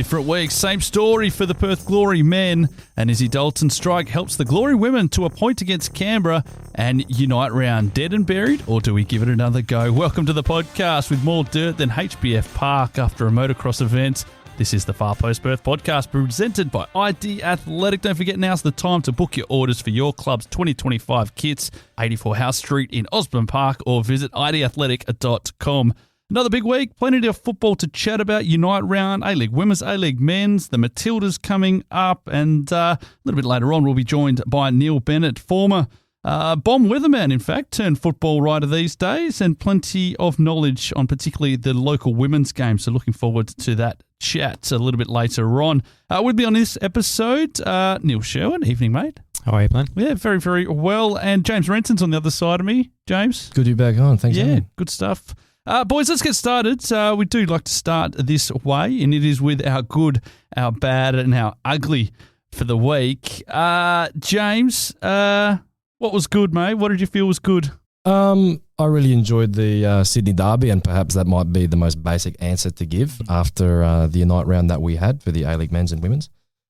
Different week, same story for the Perth Glory men. An Izzy Dalton strike helps the Glory women to a point against Canberra and unite round. Dead and buried, or do we give it another go? Welcome to the podcast with more dirt than HBF Park after a motocross event. This is the Far Post Perth Podcast presented by ID Athletic. Don't forget, now's the time to book your orders for your club's 2025 kits. 84 House Street in Osborne Park, or visit idathletic.com. Another big week, plenty of football to chat about. Unite round, A-League Women's, A-League Men's, the Matildas coming up, and a little bit later on we'll be joined by Neil Bennett, former bomb weatherman, in fact, turned football writer these days, and plenty of knowledge on particularly the local women's game. So looking forward to that chat a little bit later on. With me on this episode, Neil Sherwin. Evening, mate. How are you, Blayne? Yeah, very, very well. And James Renton's on the other side of me. James? Good to be back on. Thanks. Yeah, good stuff. Boys, let's get started. We do like to start this way, and it is with our good, our bad, and our ugly for the week. James, what was good, mate? What did you feel was good? I really enjoyed the Sydney Derby, and perhaps that might be the most basic answer to give after the Unite round that we had for the A-League Men's and Women's.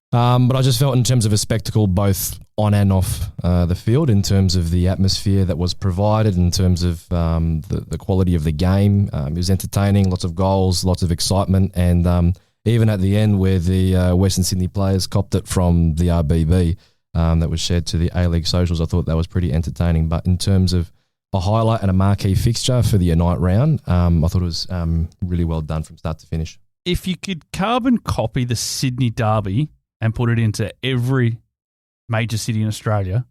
But I just felt in terms of a spectacle, both on and off the field, in terms of the atmosphere that was provided, in terms of the quality of the game. It was entertaining, lots of goals, lots of excitement, and even at the end where the Western Sydney players copped it from the RBB that was shared to the A-League socials, I thought that was pretty entertaining. But in terms of a highlight and a marquee fixture for the Unite round, I thought it was really well done from start to finish. If you could carbon copy the Sydney Derby and put it into every major city in Australia,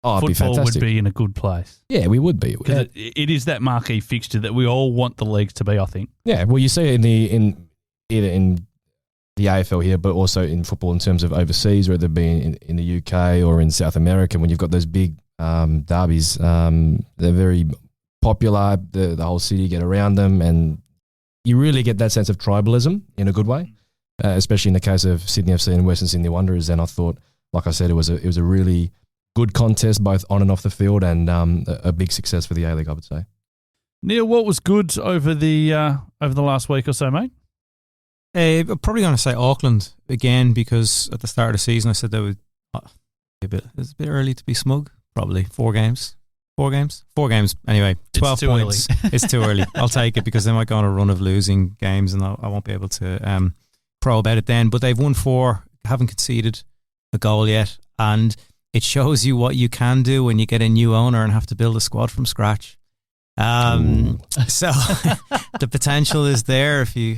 football would be in a good place. Yeah, we would be. Because it is that marquee fixture that we all want the leagues to be, I think. Yeah, well, you see it in the AFL here, but also in football in terms of overseas, whether it be in the UK or in South America, when you've got those big derbies. They're very popular. The whole city get around them, and you really get that sense of tribalism in a good way. Especially in the case of Sydney FC and Western Sydney Wanderers. And I thought, like I said, it was a really good contest, both on and off the field, and a big success for the A-League, I would say. Neil, what was good over the last week or so, mate? I'm probably going to say Auckland again, because at the start of the season I said that would it's a bit early to be smug. Probably 4 games. Anyway, 12 points. It's too early. I'll take it, because they might go on a run of losing games, and I won't be able to pro about it then. But they've won 4, haven't conceded a goal yet, and it shows you what you can do when you get a new owner and have to build a squad from scratch. So the potential is there if you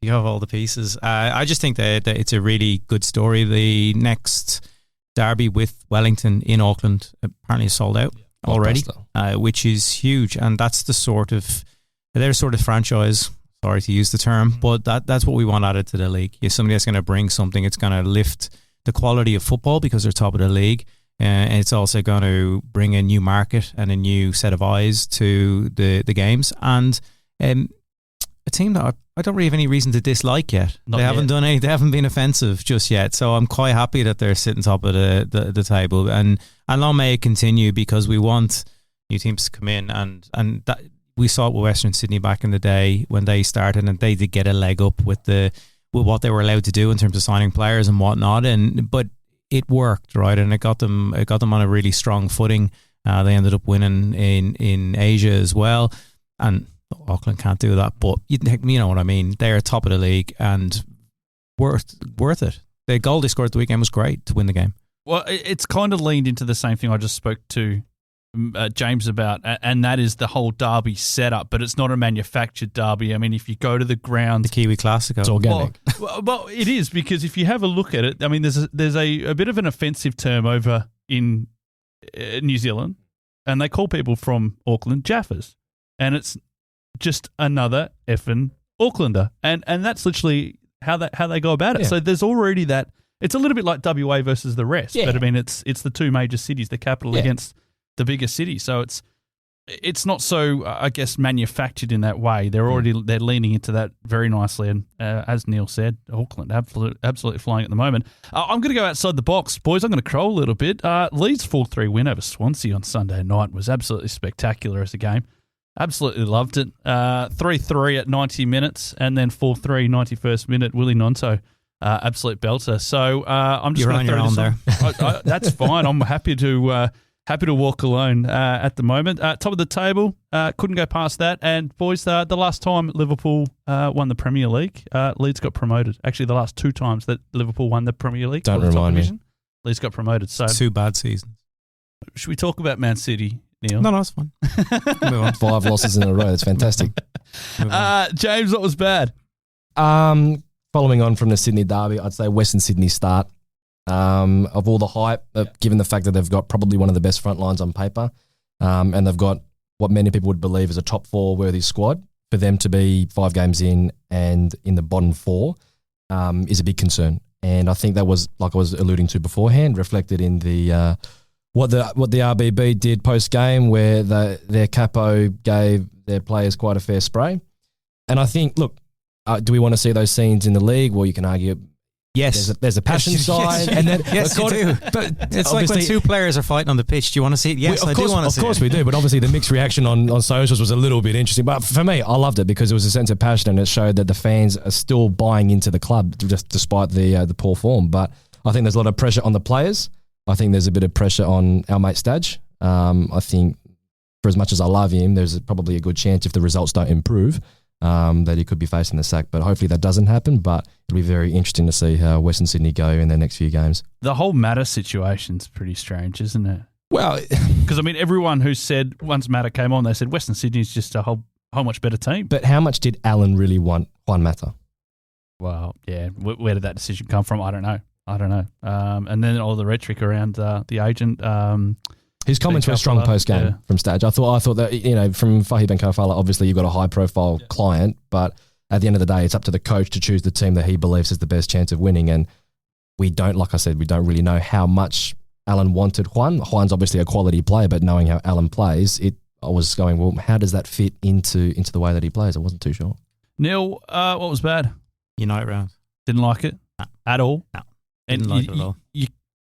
have all the pieces. I just think that it's a really good story. The next derby with Wellington in Auckland apparently is sold out already, which is huge, and that's their sort of franchise. Sorry to use the term, but that's what we want added to the league. If somebody that's going to bring something, it's going to lift the quality of football because they're top of the league, and it's also going to bring a new market and a new set of eyes to the games, and a team that I don't really have any reason to dislike yet. They haven't been offensive just yet, so I'm quite happy that they're sitting top of the table, and long may it continue, because we want new teams to come in, and that we saw it with Western Sydney back in the day when they started, and they did get a leg up with what they were allowed to do in terms of signing players and whatnot, but it worked, right, and it got them on a really strong footing. They ended up winning in Asia as well, and Auckland can't do that, but you know what I mean. They're top of the league and worth it. The goal they scored at the weekend was great to win the game. Well, it's kind of leaned into the same thing I just spoke to James about, and that is the whole derby setup, but it's not a manufactured derby. I mean, if you go to the ground, the Kiwi Classico, it's organic. Well, it is, because if you have a look at it, I mean, there's a bit of an offensive term over in New Zealand, and they call people from Auckland Jaffas, and it's just another effing Aucklander, and that's literally how they go about it. Yeah. So there's already that. It's a little bit like WA versus the rest, but I mean, it's the 2 major cities, the capital against the bigger city. So it's not so, I guess, manufactured in that way. They're leaning into that very nicely. And as Neil said, Auckland absolutely flying at the moment. I'm going to go outside the box, boys. I'm going to crow a little bit. Leeds 4-3 win over Swansea on Sunday night was absolutely spectacular as a game. Absolutely loved it. 3-3 at 90 minutes, and then 4-3 91st minute. Willie Nonto absolute belter. So I'm just You're going on to your throw own this on. That's fine. I'm happy to walk alone at the moment. Top of the table, couldn't go past that. And boys, the last time Liverpool won the Premier League, Leeds got promoted. Actually, the last 2 times that Liverpool won the Premier League, Don't or the top remind me. division, Leeds got promoted. So 2 bad seasons. should we talk about Man City, Neil? No, it's fine. Move on. 5 losses in a row. That's fantastic. Move on. James, what was bad? Following on from the Sydney derby, I'd say Western Sydney start. Of all the hype, given the fact that they've got probably one of the best front lines on paper, and they've got what many people would believe is a top 4 worthy squad, for them to be 5 games in and in the bottom 4 is a big concern. And I think that was, like I was alluding to beforehand, reflected in the what the RBB did post game, where their capo gave their players quite a fair spray. And I think, look, do we want to see those scenes in the league? Well, you can argue. Yes. There's a passion side. And then, Yes, you do. But It's like when 2 players are fighting on the pitch. Do you want to see it? Yes, I do want to see it. Of course we do, but obviously the mixed reaction on socials was a little bit interesting. But for me, I loved it because it was a sense of passion and it showed that the fans are still buying into the club just despite the poor form. But I think there's a lot of pressure on the players. I think there's a bit of pressure on our mate Stadge. I think for as much as I love him, there's probably a good chance if the results don't improve that he could be facing the sack. But hopefully that doesn't happen. But it'll be very interesting to see how Western Sydney go in their next few games. The whole Matter situation's pretty strange, isn't it? Well, Because, I mean, everyone who said, once Matter came on, they said Western Sydney's just a whole much better team. but how much did Alan really want Juan Mata? Well, yeah, where did that decision come from? I don't know. And then all the rhetoric around the agent. His comments were strong post game from Stadge. I thought that, from Fahi Ben Kafala, obviously you've got a high profile client, but at the end of the day, it's up to the coach to choose the team that he believes has the best chance of winning. And we don't really know how much Alan wanted Juan. Juan's obviously a quality player, but knowing how Alan plays, I was going, well, how does that fit into the way that he plays? I wasn't too sure. Neil, what was bad? United round. Didn't like it at all? No. And Didn't like it at all.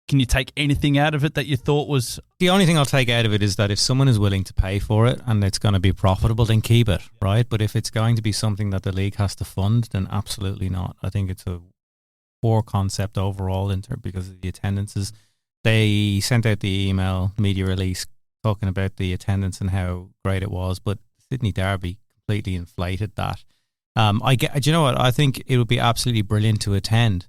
Can you take anything out of it that you thought was... The only thing I'll take out of it is that if someone is willing to pay for it and it's going to be profitable, then keep it, right? But if it's going to be something that the league has to fund, then absolutely not. I think it's a poor concept overall because of the attendances. They sent out the email media release talking about the attendance and how great it was, but Sydney Derby completely inflated that. Do you know what? I think it would be absolutely brilliant to attend,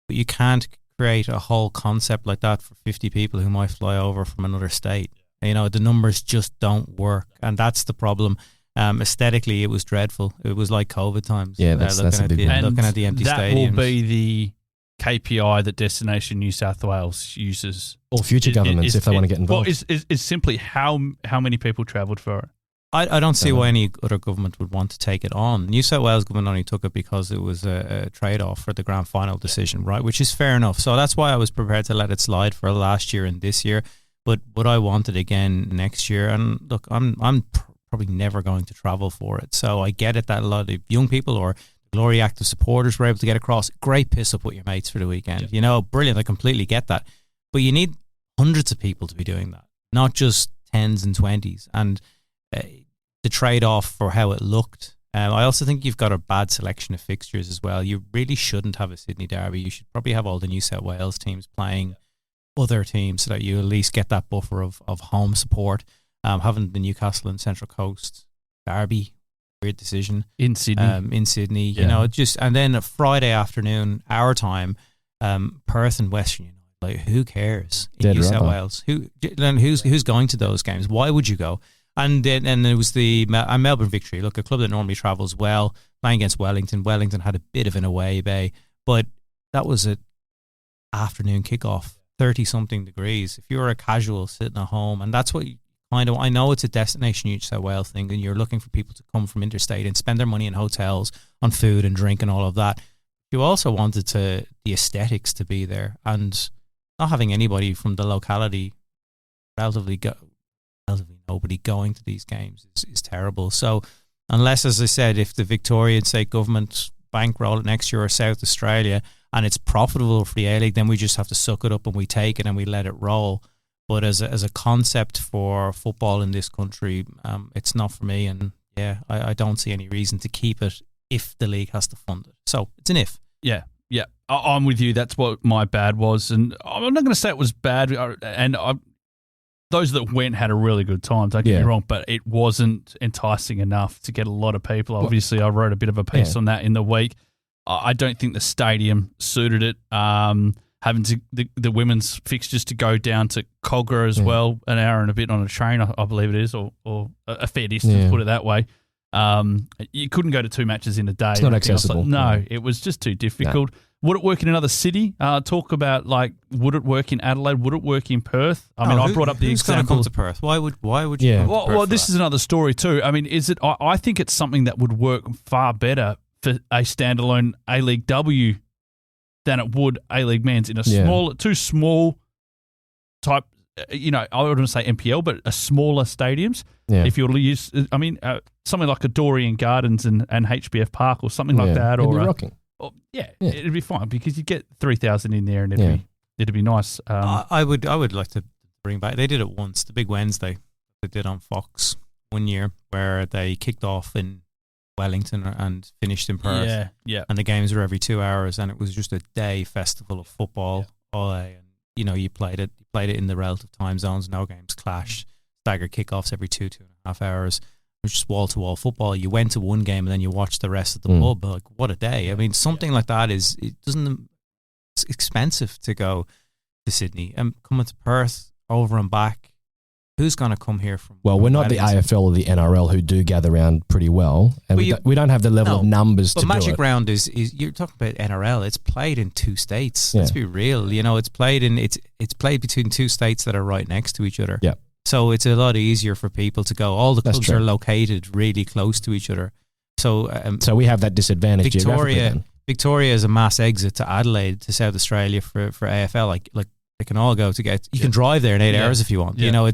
but you can't create a whole concept like that for 50 people who might fly over from another state. The numbers just don't work, and that's the problem. Aesthetically, it was dreadful. It was like COVID times. Yeah, that's a big one. Looking at the empty stadiums. That will be the KPI that Destination New South Wales uses. Or future governments, if they want to get involved. Well, is simply how many people travelled for it. I don't see why any other government would want to take it on. New South Wales government only took it because it was a trade-off for the grand final decision, right? Which is fair enough. So that's why I was prepared to let it slide for last year and this year. But would I want it again next year? And look, I'm probably never going to travel for it. So I get it that a lot of young people or Glory active supporters were able to get across. Great piss up with your mates for the weekend. Yeah. Brilliant. I completely get that. But you need hundreds of people to be doing that, not just 10s and 20s. And the trade-off for how it looked. I also think you've got a bad selection of fixtures as well. You really shouldn't have a Sydney derby. You should probably have all the New South Wales teams playing other teams so that you at least get that buffer of home support. Having the Newcastle and Central Coast derby, weird decision. In Sydney. Yeah. And then a Friday afternoon, our time, Perth and Western United. Like, who cares in New South Wales? Who's going to those games? Why would you go? And then there was the Melbourne Victory. Look, a club that normally travels well, playing against Wellington. Wellington had a bit of an away bay, but that was an afternoon kickoff, 30-something degrees. If you're a casual sitting at home, and that's what I know it's a Destination New South Wales thing, and you're looking for people to come from interstate and spend their money in hotels, on food and drink and all of that. You also wanted the aesthetics to be there, and not having anybody from the locality relatively nobody going to these games is terrible. So unless, as I said, if the Victorian state government bankroll it next year or South Australia and it's profitable for the A-League, then we just have to suck it up and we take it and we let it roll. But as a concept for football in this country, it's not for me. And I don't see any reason to keep it if the league has to fund it. So it's an if. Yeah. I'm with you. That's what my bad was. And I'm not going to say it was bad. Those that went had a really good time, don't get me wrong, but it wasn't enticing enough to get a lot of people. Obviously, I wrote a bit of a piece on that in the week. I don't think the stadium suited it. Having the women's fixtures to go down to Cogra as well, an hour and a bit on a train, I believe it is, or a fair distance, put it that way. You couldn't go to 2 matches in a day. It's not accessible. No, it was just too difficult. No. Would it work in another city? Talk about would it work in Adelaide? Would it work in Perth? I mean, I brought up the example. Who's going to come to Perth? Why would you? Yeah. Well, this is another story too. I mean, is it? I think it's something that would work far better for a standalone A-League W than it would A-League Men's in a too small type. I wouldn't say NPL, but a smaller stadiums. Yeah. If you were to use, I mean, something like a Dorian Gardens and HBF Park or something like that, or rocking. It'd be fine because you get 3,000 in there and it'd be nice. I would like to bring back. They did it once, the Big Wednesday. They did on Fox one year where they kicked off in Wellington and finished in Perth. Yeah. And the games were every 2 hours, and it was just a day festival of football all day. And you played it in the relative time zones. No games clash. Staggered kickoffs every 2.5 hours. It was just wall-to-wall football. You went to one game and then you watched the rest of the pub. Like, what a day. I mean, something like that it's expensive to go to Sydney. And coming to Perth, over and back, who's going to come here from? Well, we're not the AFL or the NRL who do gather around pretty well. And we don't have the level of numbers to do it. But Magic Round is you're talking about NRL. It's played in 2 states. Let's be real. It's played between 2 states that are right next to each other. Yeah. So it's a lot easier for people to go. All the clubs are located really close to each other. So we have that disadvantage geographically then. Victoria is a mass exit to Adelaide, to South Australia for AFL. Like they can all go to get. You can drive there in 8 hours if you want. Yeah.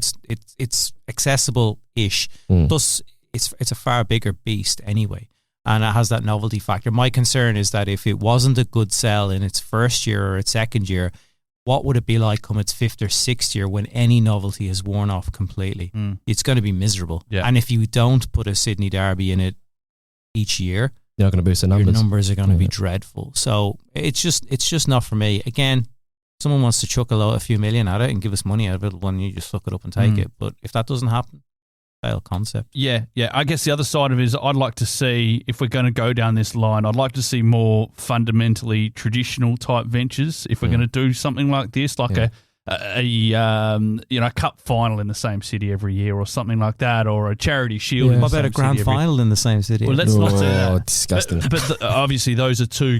It's accessible-ish. Plus, it's a far bigger beast anyway, and it has that novelty factor. My concern is that if it wasn't a good sell in its first year or its second year, what would it be like come its 5th or 6th year when any novelty has worn off completely? It's going to be miserable. Yeah. And if you don't put a Sydney Derby in it each year, you're not going to boost the numbers. Your numbers are going to be dreadful. So it's just not for me. Again, someone wants to chuck a few million at it and give us money out of it, when you just look it up and take it. But if that doesn't happen, fail concept. Yeah. I guess the other side of it is I'd like to see, if we're going to go down this line, I'd like to see more fundamentally traditional type ventures. If we're going to do something like this, like a cup final in the same city every year or something like that, or a charity shield. Yeah. What about a grand final in the same city? Well, let's not do that. Disgusting. But obviously, those are two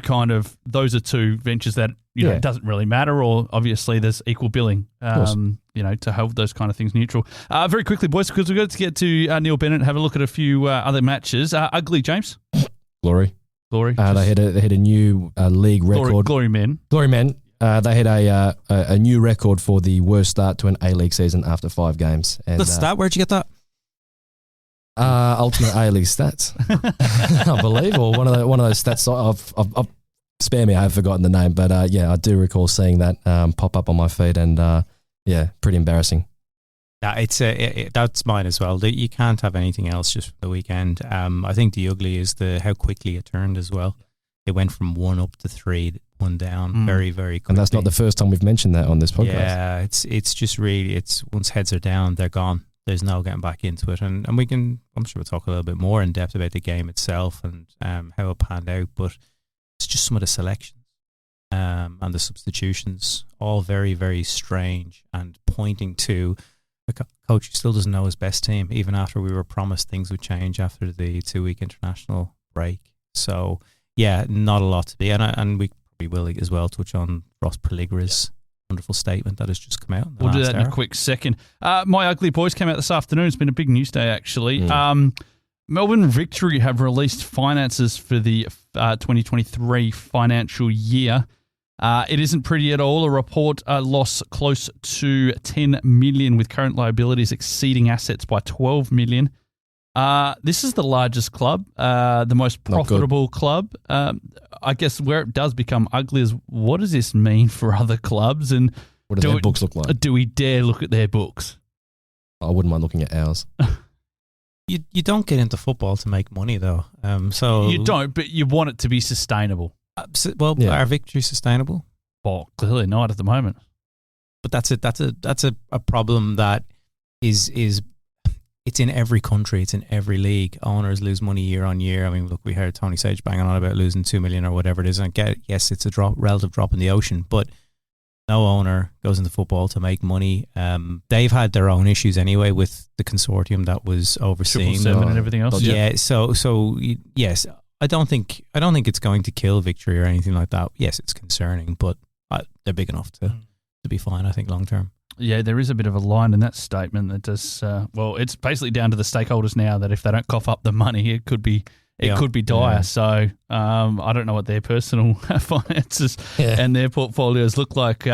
ventures that it doesn't really matter. Or obviously, there's equal billing. To hold those kind of things neutral. Very quickly, boys, because we've got to get to Neil Bennett and have a look at a few other matches. Ugly, James. Glory. They had a new league record. Glory men. They had a new record for the worst start to an A-League season after 5 games. And, the stat, where'd you get that? Ultimate A-League stats, I believe, or one of those stats. I've spare me, I have forgotten the name, but I do recall seeing that pop up on my feed, and pretty embarrassing. Yeah, that's mine as well. You can't have anything else just for the weekend. I think the ugly is how quickly it turned as well. It went from 1 up to 3, 1 down, very, very quickly. And that's not the first time we've mentioned that on this podcast. Yeah, it's just really, once heads are down, they're gone. There's no getting back into it. And I'm sure we'll talk a little bit more in depth about the game itself and how it panned out, but it's just some of the selections and the substitutions, all very, very strange and pointing to a coach who still doesn't know his best team, even after we were promised things would change after the 2-week international break. So, yeah, not a lot to be. And we probably will as well touch on Ross Peligra's wonderful statement that has just come out. We'll do that in a quick second. My Ugly Boys came out this afternoon. It's been a big news day, actually. Melbourne Victory have released finances for the 2023 financial year. It isn't pretty at all. A report loss close to 10 million, with current liabilities exceeding assets by 12 million. This is the largest club, the most profitable club. I guess where it does become ugly is, what does this mean for other clubs? And what do their books look like? Do we dare look at their books? I wouldn't mind looking at ours. You don't get into football to make money, though. So you don't, but you want it to be sustainable. Are victories sustainable? Well, clearly not at the moment. But that's a problem that is it's in every country, it's in every league. Owners lose money year on year. I mean, look, we heard Tony Sage banging on about losing 2 million or whatever it is. And yes, it's a relative drop in the ocean, but no owner goes into football to make money. They've had their own issues anyway with the consortium that was overseeing 777 and everything else. Yeah. So yes, I don't think it's going to kill victory or anything like that. Yes, it's concerning, but they're big enough to be fine, I think, long term. Yeah, there is a bit of a line in that statement that does. It's basically down to the stakeholders now that if they don't cough up the money, it could be dire. Yeah. So I don't know what their personal finances and their portfolios look like.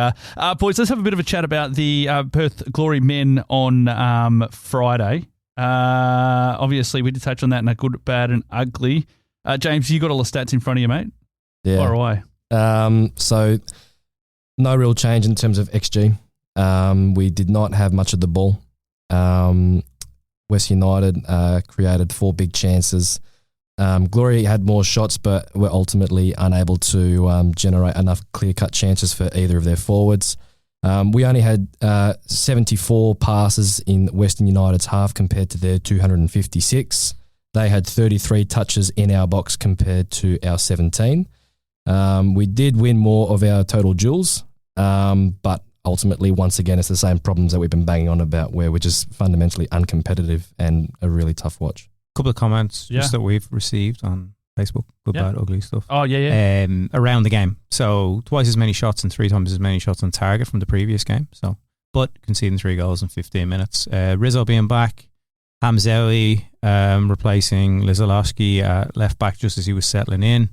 Boys, let's have a bit of a chat about the Perth Glory men on Friday. Obviously, we did touch on that in a good, bad, and ugly. James, you got all the stats in front of you, mate? Yeah. Far away. So no real change in terms of XG. We did not have much of the ball. West United created 4 big chances. Glory had more shots, but were ultimately unable to generate enough clear-cut chances for either of their forwards. We only had 74 passes in Western United's half compared to their 256. They had 33 touches in our box compared to our 17. We did win more of our total duels, but ultimately, once again, it's the same problems that we've been banging on about, where we're just fundamentally uncompetitive and a really tough watch. A couple of comments just that we've received on Facebook, good, bad, ugly stuff. Oh, yeah. Around the game. So twice as many shots and 3 times as many shots on target from the previous game. So, but conceding 3 goals in 15 minutes. Rizzo being back, Hamzaoui replacing Lizolowski left back just as he was settling in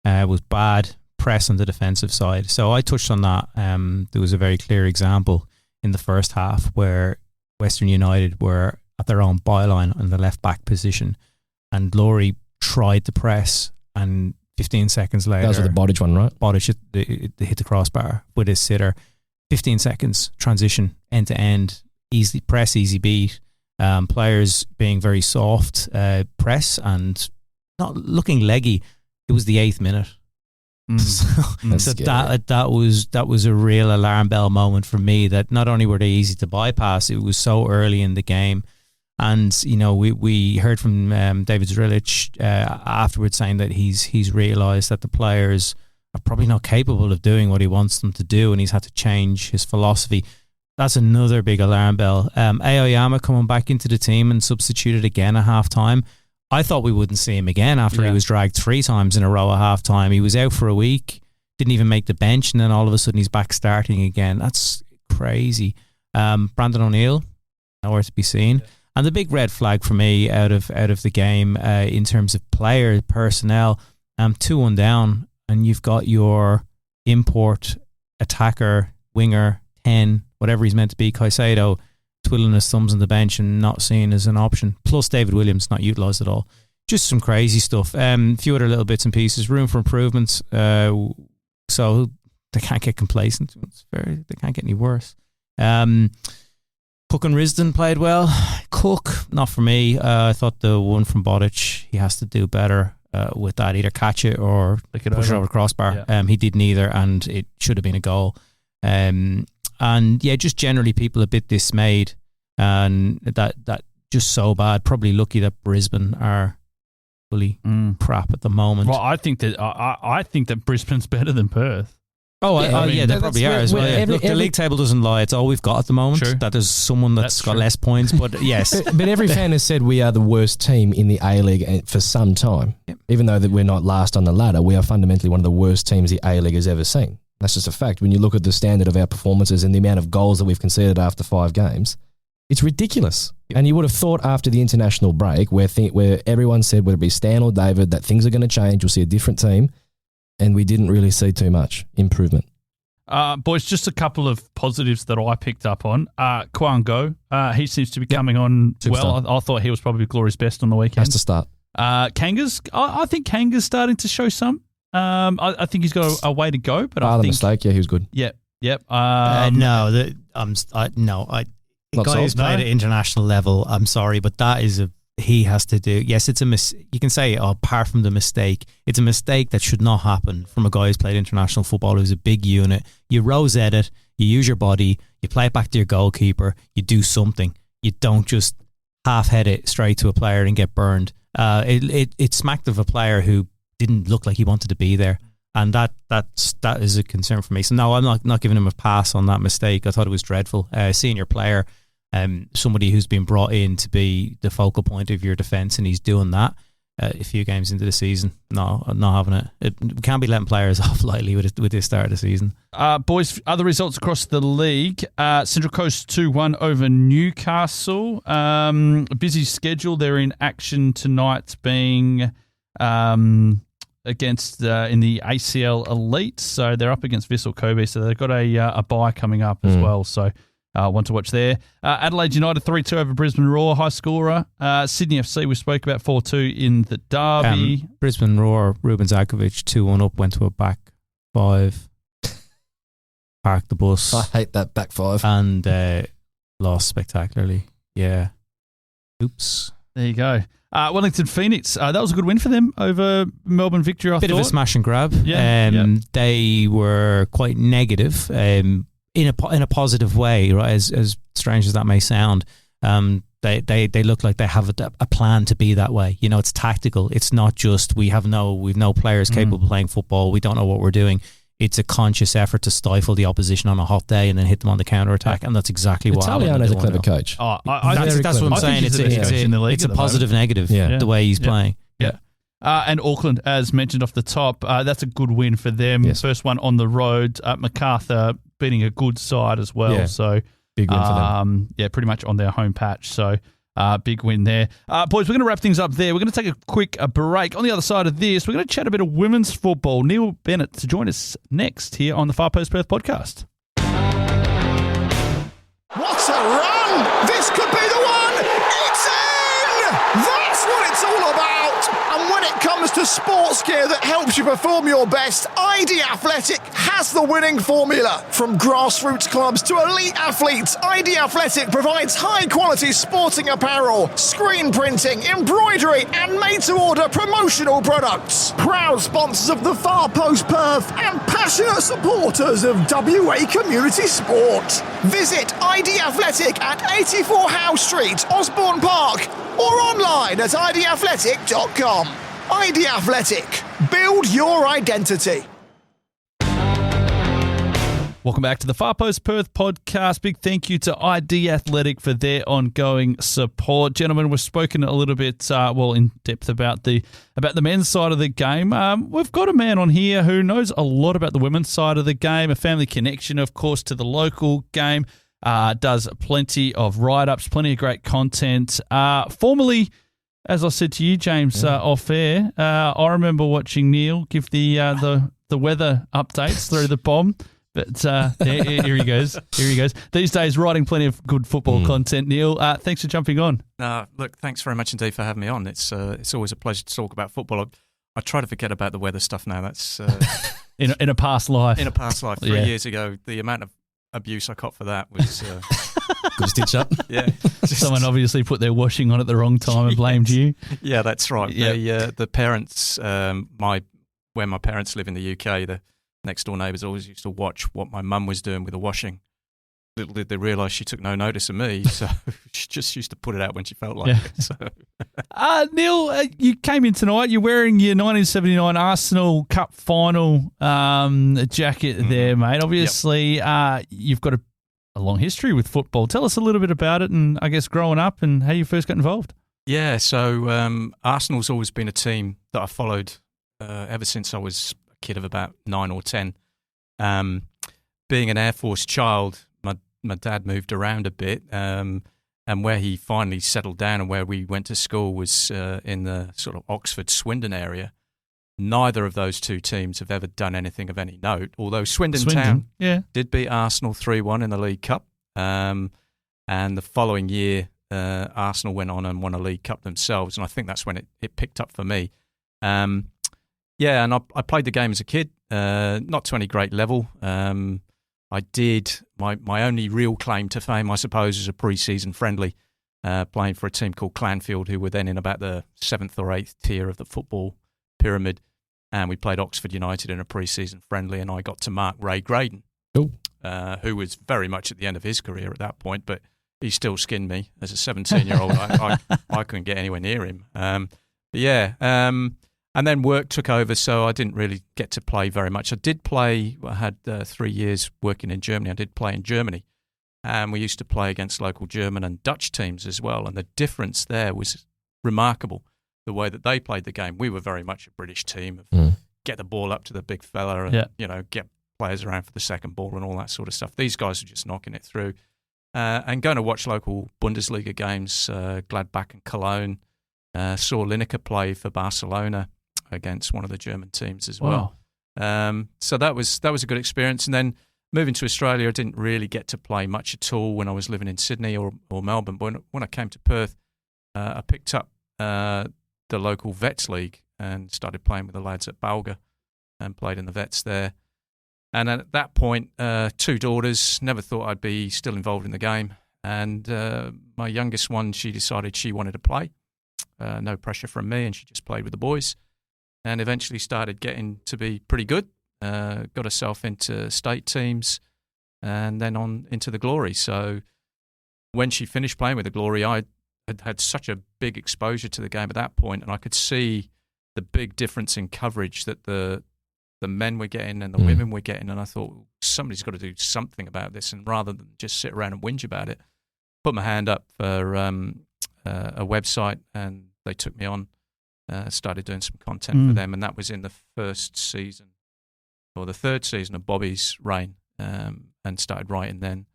was bad. Press on the defensive side. So I touched on that. There was a very clear example in the first half where Western United were at their own byline on the left back position, and Glory tried to press, and 15 seconds later, that was with the Bodic one, right? Bodic hit the crossbar with his sitter. 15 seconds transition end to end, easy press, easy beat. Players being very soft press and not looking leggy. It was the 8th minute. So that was a real alarm bell moment for me, that not only were they easy to bypass, it was so early in the game. And we heard from David Zrilic afterwards saying that he's realised that the players are probably not capable of doing what he wants them to do, and he's had to change his philosophy. That's another big alarm bell. Aoyama coming back into the team and substituted again at half time. I thought we wouldn't see him again after he was dragged 3 times in a row at half time. He was out for a week, didn't even make the bench, and then all of a sudden he's back starting again. That's crazy. Brandon O'Neill, nowhere to be seen. Yeah. And the big red flag for me out of the game in terms of player personnel, 2-1 down, and you've got your import attacker, winger, 10, whatever he's meant to be, Caicedo, twiddling his thumbs on the bench and not seen as an option. Plus David Williams not utilised at all. Just some crazy stuff. A few other little bits and pieces. Room for improvements. So they can't get complacent. They can't get any worse. Cook and Risdon played well. Cook, not for me. I thought the one from Bodic, he has to do better with that. Either catch it or push it over the crossbar. Yeah. He did neither, and it should have been a goal. And yeah, just generally people a bit dismayed, and that just so bad. Probably lucky that Brisbane are fully crap at the moment. Well, I think that Brisbane's better than Perth. They probably are as well. Look, the league table doesn't lie. It's all we've got at the moment. True. That there's someone that's got less points, but yes. But every fan has said we are the worst team in the A-League for some time. Yep. Even though that we're not last on the ladder, we are fundamentally one of the worst teams the A-League has ever seen. That's just a fact. When you look at the standard of our performances and the amount of goals that we've conceded after 5 games, it's ridiculous. Yep. And you would have thought after the international break, where everyone said, whether it be Stan or David, that things are going to change, you'll see a different team, and we didn't really see too much improvement. Boys, just a couple of positives that I picked up on. Kwan Go, he seems to be coming on well. I thought he was probably Glory's best on the weekend. Has to start. Kangas, I think Kangas starting to show some. I think he's got a way to go, but I think mistake. Yeah, he was good. Yep. The guy who's played at international level. I'm sorry, but that is he has to do. Yes, it's you can say, apart from the mistake, it's a mistake that should not happen from a guy who's played international football, who's a big unit. You rosette it, you use your body, you play it back to your goalkeeper, you do something. You don't just half-head it straight to a player and get burned. It smacked of a player who didn't look like he wanted to be there. And that is a concern for me. So no, I'm not giving him a pass on that mistake. I thought it was dreadful. Senior player, somebody who's been brought in to be the focal point of your defence, and he's doing that a few games into the season. No, I'm not having it. We can't be letting players off lightly with this start of the season. Boys, other results across the league. Central Coast 2-1 over Newcastle. A busy schedule. They're in action tonight, being against in the ACL Elite. So they're up against Vissel Kobe. So they've got a bye coming up as well. So one to watch there. Adelaide United 3-2 over Brisbane Roar, high scorer. Sydney FC, we spoke about 4-2 in the derby. Brisbane Roar, Ruben Zakovic 2-1 up, went to a back five, parked the bus. I hate that back five. And lost spectacularly. Yeah. Oops. There you go. Wellington Phoenix, that was a good win for them over Melbourne Victory, I thought. Bit of a smash and grab. Yeah. They were quite negative in a positive way, right? As strange as that may sound, they look like they have a plan to be that way. You know, it's tactical. It's not just we've no players capable of playing football. We don't know what we're doing. It's a conscious effort to stifle the opposition on a hot day and then hit them on the counter attack, and that's exactly what happened. Italiano's a clever coach. That's what I'm saying. It's a positive negative. The way he's playing. Yeah. And Auckland, as mentioned off the top, that's a good win for them. Yes. First one on the road. MacArthur beating a good side as well. Yeah. So big win for them. Yeah, pretty much on their home patch. So big win there. Boys, we're going to wrap things up there. We're going to take a quick break. On the other side of this, we're going to chat a bit of women's football. Neil Bennett to join us next here on the Far Post Perth Podcast. What a run! This could be the one! It's in! That's what it's all about! And when it comes to sports gear that helps you perform your best, ID Athletic has the winning formula. From grassroots clubs to elite athletes, ID Athletic provides high-quality sporting apparel, screen printing, embroidery, and made-to-order promotional products. Proud sponsors of the Far Post Perth and passionate supporters of WA community sport. Visit ID Athletic at 84 Howe Street, Osborne Park, or online at idathletic.com. ID Athletic. Build your identity. Welcome back to the Far Post Perth Podcast. Big thank you to ID Athletic for their ongoing support. Gentlemen, we've spoken a little bit, in depth about the men's side of the game. We've got a man on here who knows a lot about the women's side of the game, a family connection, of course, to the local game, does plenty of write-ups, plenty of great content. Formerly, as I said to you, James, off air, I remember watching Neil give the weather updates through the bomb. But here he goes. These days, writing plenty of good football content. Neil, thanks for jumping on. Look, thanhanks very much indeed for having me on. It's always a pleasure to talk about football. I try to forget about the weather stuff now. That's in a past life. In a past life, 3 years ago, the amount of abuse I caught for that was good stitch up. Yeah, someone obviously put their washing on at the wrong time and blamed you. Yeah, that's right. Yep. The parents, where my parents live in the UK, the next door neighbours always used to watch what my mum was doing with the washing. Little did they realise she took no notice of me, so she just used to put it out when she felt like it. So. Neil, you came in tonight. You're wearing your 1979 Arsenal Cup final jacket there, mate. Obviously, you've got a long history with football. Tell us a little bit about it, and I guess growing up and how you first got involved. Yeah, so Arsenal's always been a team that I followed ever since I was kid of about 9 or 10. Being an Air Force child, my dad moved around a bit, and where he finally settled down and where we went to school was in the sort of Oxford-Swindon area. Neither of those two teams have ever done anything of any note, although Swindon Town did beat Arsenal 3-1 in the League Cup. And the following year, Arsenal went on and won a League Cup themselves, and I think that's when it picked up for me. And I played the game as a kid, not to any great level. I did, my only real claim to fame, I suppose, is a pre-season friendly playing for a team called Clanfield, who were then in about the 7th or 8th tier of the football pyramid. And we played Oxford United in a pre-season friendly, and I got to mark Ray Graydon, who was very much at the end of his career at that point, but he still skinned me as a 17-year-old. I couldn't get anywhere near him. And then work took over, so I didn't really get to play very much. I had 3 years working in Germany. I did play in Germany, and we used to play against local German and Dutch teams as well, and the difference there was remarkable. The way that they played the game, we were very much a British team of get the ball up to the big fella and get players around for the second ball and all that sort of stuff. These guys were just knocking it through, and going to watch local Bundesliga games, Gladbach and Cologne. Saw Lineker play for Barcelona against one of the German teams as well. So that was a good experience. And then moving to Australia, I didn't really get to play much at all when I was living in Sydney or Melbourne. But when I came to Perth, I picked up the local Vets League and started playing with the lads at Balga and played in the Vets there. And at that point, 2 daughters, never thought I'd be still involved in the game. And my youngest one, she decided she wanted to play. No pressure from me, and she just played with the boys. And eventually started getting to be pretty good. Got herself into state teams and then on into the Glory. So when she finished playing with the Glory, I had such a big exposure to the game at that point, and I could see the big difference in coverage that the men were getting and the women were getting. And I thought, somebody's got to do something about this. And rather than just sit around and whinge about it, put my hand up for a website, and they took me on. Started doing some content for them, and that was in the first season or the third season of Bobby's reign, and started writing then,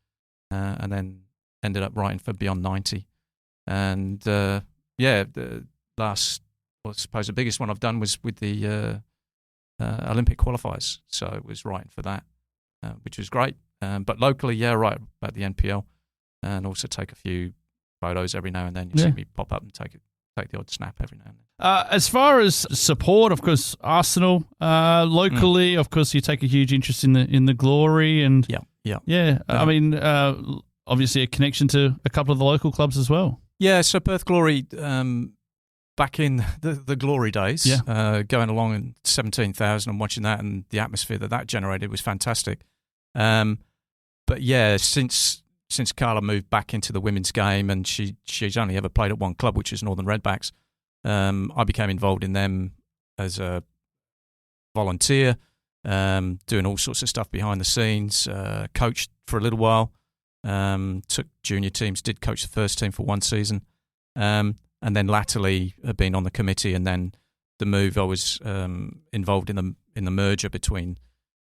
and then ended up writing for Beyond 90. And the last, I suppose the biggest one I've done was with the Olympic qualifiers. So it was writing for that, which was great. But locally, write about the NPL, and also take a few photos every now and then. You see me pop up and take the odd snap every now and then. As far as support, of course, Arsenal locally, of course, you take a huge interest in the Glory, and I mean, obviously a connection to a couple of the local clubs as well. Yeah, so Perth Glory, back in the Glory days, going along in 17,000 and watching that, and the atmosphere that generated was fantastic. But yeah, since Carla moved back into the women's game, and she's only ever played at one club, which is Northern Redbacks, I became involved in them as a volunteer, doing all sorts of stuff behind the scenes, coached for a little while, took junior teams, did coach the first team for one season, and then latterly have been on the committee. And then the move, I was involved in the merger between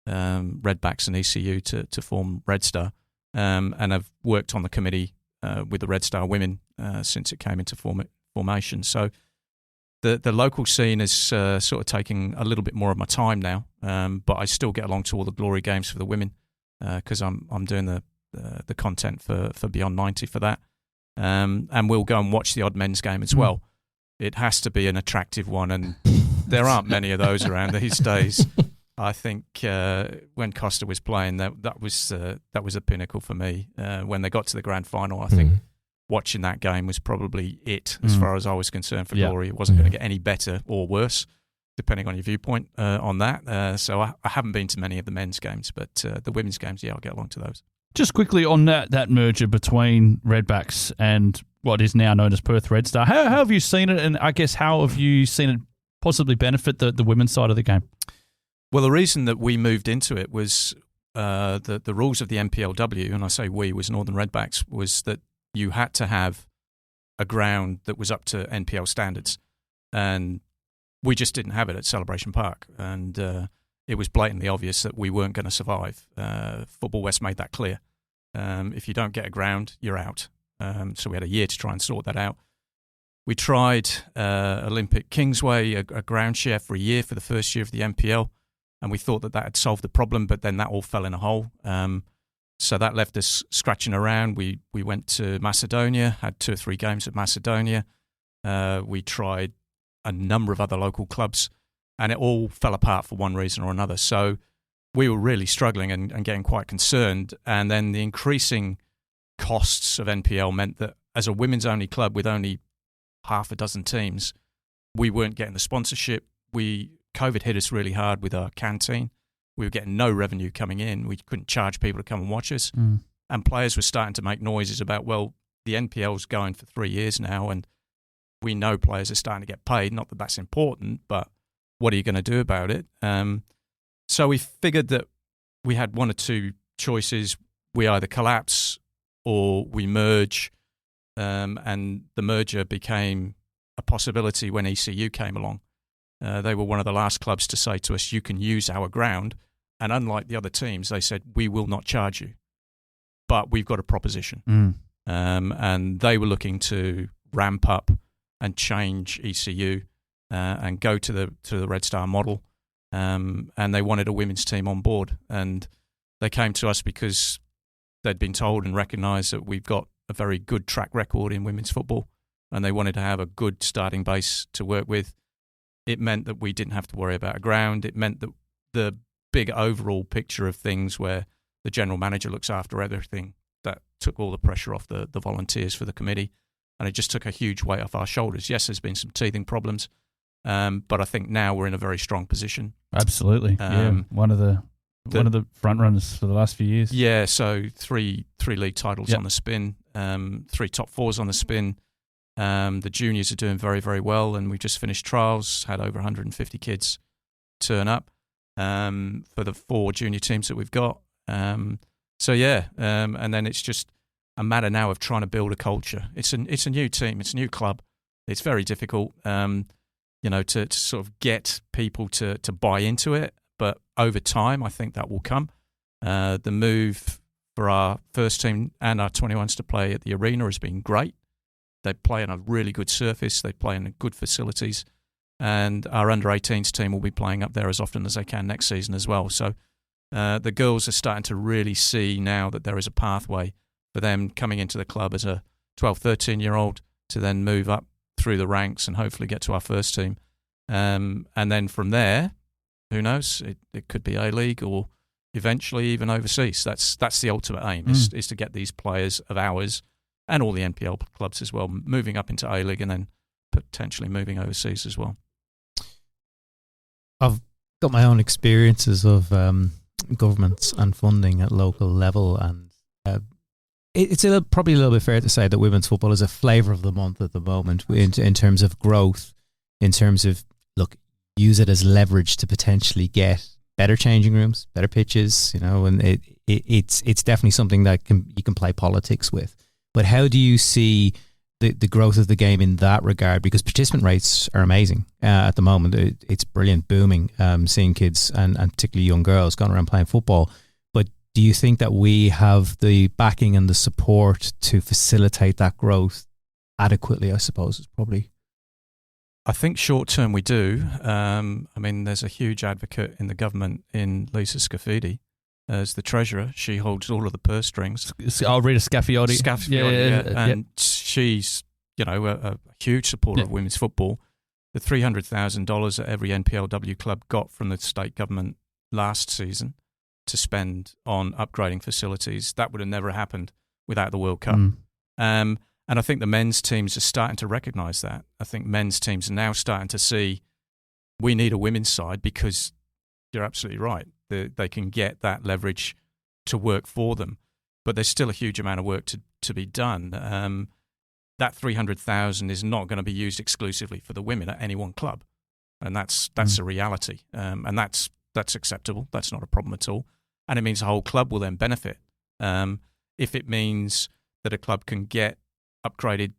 Redbacks and ECU to form Red Star. And I've worked on the committee with the Red Star women since it came into formation. So the local scene is sort of taking a little bit more of my time now, but I still get along to all the Glory games for the women because I'm doing the content for Beyond 90 for that. And we'll go and watch the odd men's game as well. It has to be an attractive one, and there aren't many of those around these days. I think when Costa was playing, that was a pinnacle for me. When they got to the grand final, I think watching that game was probably it as far as I was concerned for Glory. It wasn't going to get any better or worse, depending on your viewpoint on that. So I haven't been to many of the men's games, but the women's games, I'll get along to those. Just quickly on that merger between Redbacks and what is now known as Perth Red Star, how have you seen it, and I guess how have you seen it possibly benefit the women's side of the game? Well, the reason that we moved into it was the rules of the NPLW, and I say we, was Northern Redbacks, was that you had to have a ground that was up to NPL standards. And we just didn't have it at Celebration Park. And it was blatantly obvious that we weren't going to survive. Football West made that clear. If you don't get a ground, you're out. So we had a year to try and sort that out. We tried Olympic Kingsway, a ground share for a year for the first year of the NPL. And we thought that had solved the problem, but then that all fell in a hole. So that left us scratching around. We went to Macedonia, had 2 or 3 games at Macedonia. We tried a number of other local clubs, and it all fell apart for one reason or another. So we were really struggling and getting quite concerned. And then the increasing costs of NPL meant that as a women's-only club with only half a dozen teams, we weren't getting the sponsorship. COVID hit us really hard with our canteen. We were getting no revenue coming in. We couldn't charge people to come and watch us. And players were starting to make noises about, well, the NPL's going for 3 years now, and we know players are starting to get paid. Not that that's important, but what are you going to do about it? So we figured that we had one or two choices. We either collapse or we merge, and the merger became a possibility when ECU came along. They were one of the last clubs to say to us, you can use our ground. And unlike the other teams, they said, we will not charge you, but we've got a proposition. And they were looking to ramp up and change ECU and go to the Red Star model. And they wanted a women's team on board. And they came to us because they'd been told and recognised that we've got a very good track record in women's football, and they wanted to have a good starting base to work with. It meant that we didn't have to worry about a ground. It meant that the big overall picture of things where the general manager looks after everything, that took all the pressure off the volunteers for the committee, and it just took a huge weight off our shoulders. Yes, there's been some teething problems, but I think now we're in a very strong position. Absolutely. One of the front runners for the last few years. Yeah, so three league titles on the spin, 3 top 4s on the spin. The juniors are doing very, very well, and we've just finished trials, had over 150 kids turn up for the 4 junior teams that we've got. And then it's just a matter now of trying to build a culture. It's a new team, it's a new club. It's very difficult, to sort of get people to buy into it. But over time, I think that will come. The move for our first team and our 21s to play at the arena has been great. They play on a really good surface. They play in good facilities. And our under-18s team will be playing up there as often as they can next season as well. So the girls are starting to really see now that there is a pathway for them coming into the club as a 12, 13-year-old to then move up through the ranks and hopefully get to our first team. And then from there, who knows? It could be A-League or eventually even overseas. That's the ultimate aim, is to get these players of ours and all the NPL clubs as well moving up into A-League and then potentially moving overseas as well. I've got my own experiences of governments and funding at local level, and it's probably a little bit fair to say that women's football is a flavour of the month at the moment in terms of growth, in terms of, look, use it as leverage to potentially get better changing rooms, better pitches, and it's definitely something that you can play politics with. But how do you see the growth of the game in that regard? Because participant rates are amazing at the moment. It's brilliant, booming, seeing kids and particularly young girls going around playing football. But do you think that we have the backing and the support to facilitate that growth adequately, I suppose, is probably... I think short term we do. There's a huge advocate in the government in Lisa Scafidi as the treasurer. She holds all of the purse strings. I'll read a Scafiotti. And she's, a huge supporter of women's football. The $300,000 that every NPLW club got from the state government last season to spend on upgrading facilities, that would have never happened without the World Cup. And I think the men's teams are starting to recognise that. I think men's teams are now starting to see we need a women's side, because you're absolutely right. They can get that leverage to work for them. But there's still a huge amount of work to be done. That $300,000 is not going to be used exclusively for the women at any one club. And that's a reality. And that's acceptable. That's not a problem at all. And it means the whole club will then benefit. If it means that a club can get upgraded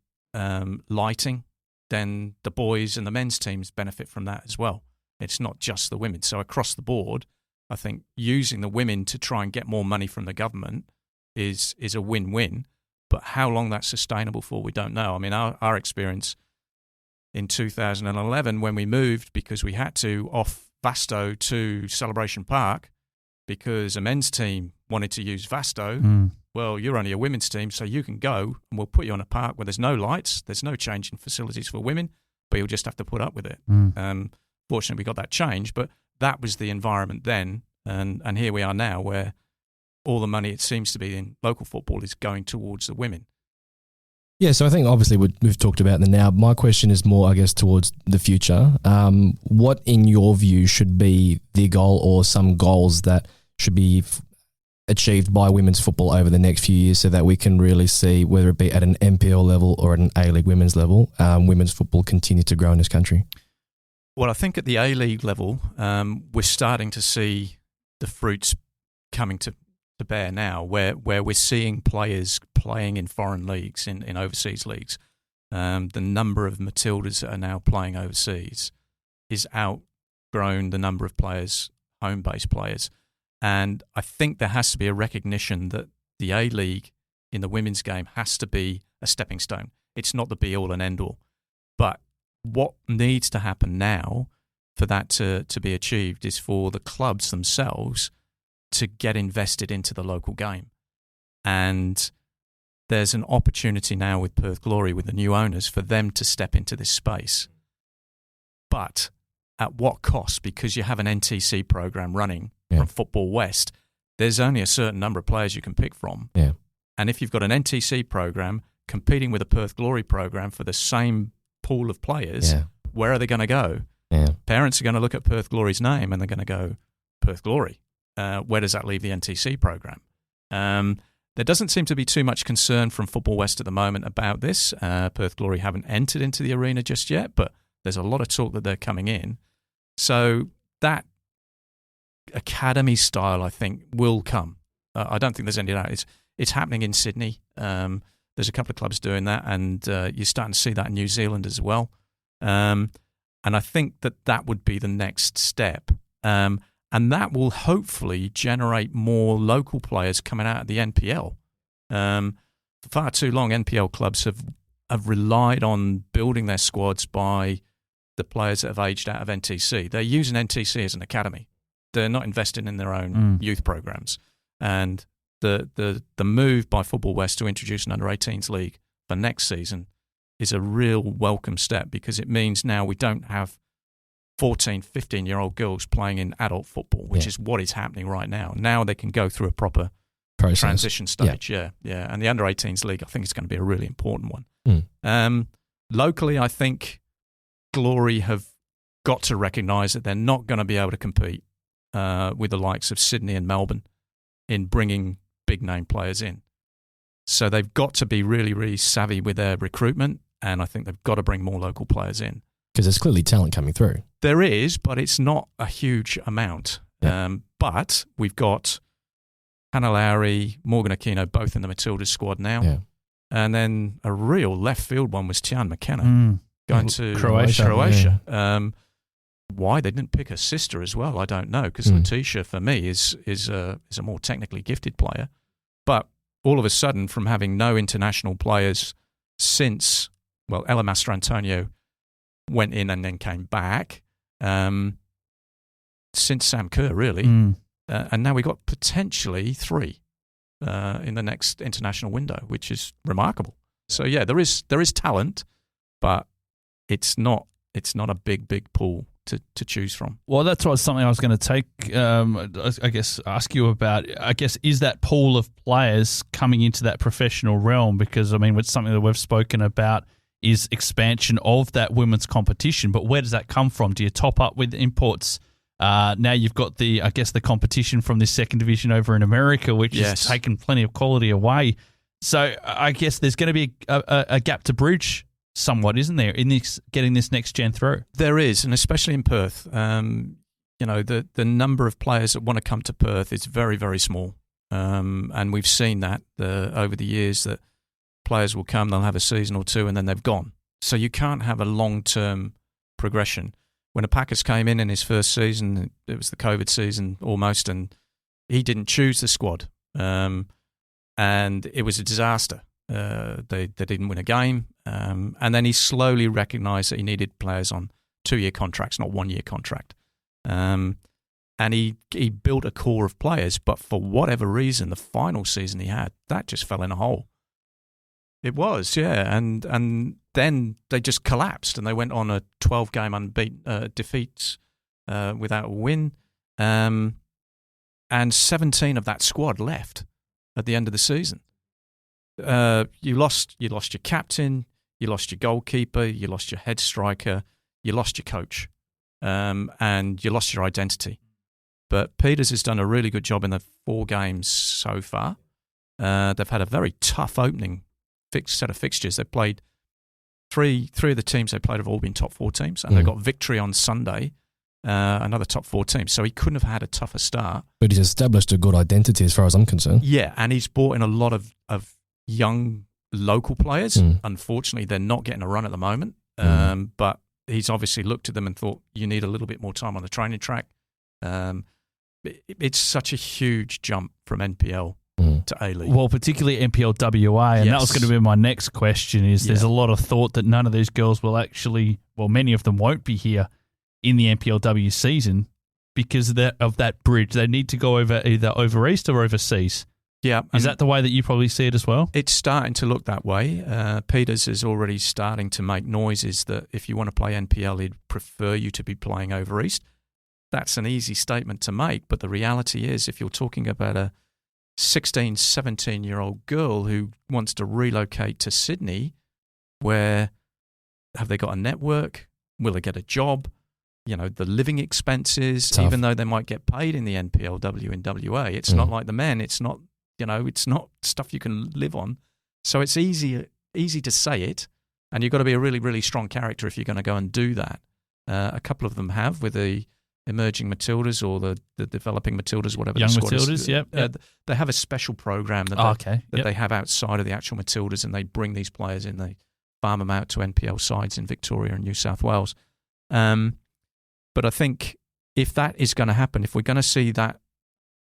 lighting, then the boys and the men's teams benefit from that as well. It's not just the women. So across the board, I think using the women to try and get more money from the government is a win-win. But how long that's sustainable for, we don't know. I mean, our experience in 2011 when we moved, because we had to, off Vasto to Celebration Park, because a men's team wanted to use Vasto. Well, you're only a women's team, so you can go and we'll put you on a park where there's no lights, there's no change in facilities for women, but you'll just have to put up with it. Fortunately, we got that change, but that was the environment then. And here we are now, where all the money, it seems to be, in local football is going towards the women. Yeah, so I think obviously we've talked about the now. My question is more, I guess, towards the future. What, in your view, should be the goal or some goals that should be achieved by women's football over the next few years so that we can really see, whether it be at an NPL level or at an A-League women's level, women's football continue to grow in this country? Well, I think at the A-League level, we're starting to see the fruits coming to bear now, where we're seeing players playing in foreign leagues, in overseas leagues. The number of Matildas that are now playing overseas is outgrown the number of players, home-based players. And I think there has to be a recognition that the A-League in the women's game has to be a stepping stone. It's not the be-all and end-all. But what needs to happen now for that to be achieved is for the clubs themselves to get invested into the local game. And there's an opportunity now with Perth Glory, with the new owners, for them to step into this space. But at what cost? Because you have an NTC program running from Football West. There's only a certain number of players you can pick from. Yeah. And if you've got an NTC program competing with a Perth Glory program for the same pool of players, where are they going to go? Yeah. Parents are going to look at Perth Glory's name and they're going to go, Perth Glory. Where does that leave the NTC program? There doesn't seem to be too much concern from Football West at the moment about this. Perth Glory haven't entered into the arena just yet, but there's a lot of talk that they're coming in. So that academy style, I think, will come. I don't think there's any doubt. It's happening in Sydney. There's a couple of clubs doing that, and you're starting to see that in New Zealand as well. And I think that would be the next step. And that will hopefully generate more local players coming out of the NPL. For far too long, NPL clubs have relied on building their squads by the players that have aged out of NTC. They're using NTC as an academy. They're not investing in their own youth programs. And the move by Football West to introduce an under-18s league for next season is a real welcome step, because it means now we don't have 14, 15-year-old girls playing in adult football, which is what is happening right now. Now they can go through a proper transition stage. Yeah. And the under-18s league, I think, is going to be a really important one. Locally, I think Glory have got to recognise that they're not going to be able to compete with the likes of Sydney and Melbourne in bringing big-name players in. So they've got to be really, really savvy with their recruitment, and I think they've got to bring more local players in. Because there's clearly talent coming through. There is, but it's not a huge amount. Yeah. But we've got Hannah Lowry, Morgan Aquino, both in the Matildas squad now. Yeah. And then a real left field one was Tian McKenna going to Croatia. Why they didn't pick her sister as well, I don't know, because Letitia, for me, is a more technically gifted player. But all of a sudden, from having no international players since, Ella Mastrantonio went in and then came back, since Sam Kerr, really. And now we've got potentially 3 in the next international window, which is remarkable. So, yeah, there is talent, but it's not a big pool to choose from. Well, that's something I was going to take, I guess, ask you about. I guess, is that pool of players coming into that professional realm? Because, I mean, it's something that we've spoken about is expansion of that women's competition. But where does that come from? Do you top up with imports? Now you've got the competition from this second division over in America, which has taken plenty of quality away. So I guess there's going to be a gap to bridge somewhat, isn't there, in this getting this next gen through? There is, and especially in Perth. The number of players that want to come to Perth is very, very small. And we've seen that over the years, that players will come, they'll have a season or two, and then they've gone. So you can't have a long-term progression. When a Packers came in his first season, it was the COVID season almost, and he didn't choose the squad. And it was a disaster. They didn't win a game. And then he slowly recognised that he needed players on 2-year contracts, not 1-year contract. And he built a core of players, but for whatever reason, the final season he had, that just fell in a hole. It was, yeah. And then they just collapsed, and they went on a 12-game unbeaten defeats without a win. And 17 of that squad left at the end of the season. you lost your captain, you lost your goalkeeper, you lost your head striker, you lost your coach, and you lost your identity. But Peters has done a really good job in the 4 games so far. They've had a very tough opening set of fixtures. They've played three of the teams they played have all been top 4 teams, and they got victory on Sunday, another top 4 team. So he couldn't have had a tougher start. But he's established a good identity as far as I'm concerned. Yeah, and he's brought in a lot of young local players. Unfortunately, they're not getting a run at the moment. But he's obviously looked at them and thought, you need a little bit more time on the training track. It's such a huge jump from NPL to A-League. Well, particularly NPL WA, and that was going to be my next question, is there's a lot of thought that none of these girls will actually, well, many of them won't be here in the NPLW season because of that bridge. They need to go either over east or overseas. Yeah. Is that the way that you probably see it as well? It's starting to look that way. Peters is already starting to make noises that if you want to play NPL, he'd prefer you to be playing over east. That's an easy statement to make, but the reality is if you're talking about a 16, 17-year-old girl who wants to relocate to Sydney, where have they got a network? Will they get a job? You know, the living expenses, Tough. even though they might get paid in the NPLW in WA, it's not like the men. It's not, it's not stuff you can live on. So it's easy to say it, and you've got to be a really, really strong character if you're going to go and do that. A couple of them have with the emerging Matildas or the developing Matildas, whatever Young the squad Matildas, is. yep. They have a special program that they have outside of the actual Matildas, and they bring these players in. They farm them out to NPL sides in Victoria and New South Wales. But I think if that is going to happen, if we're going to see that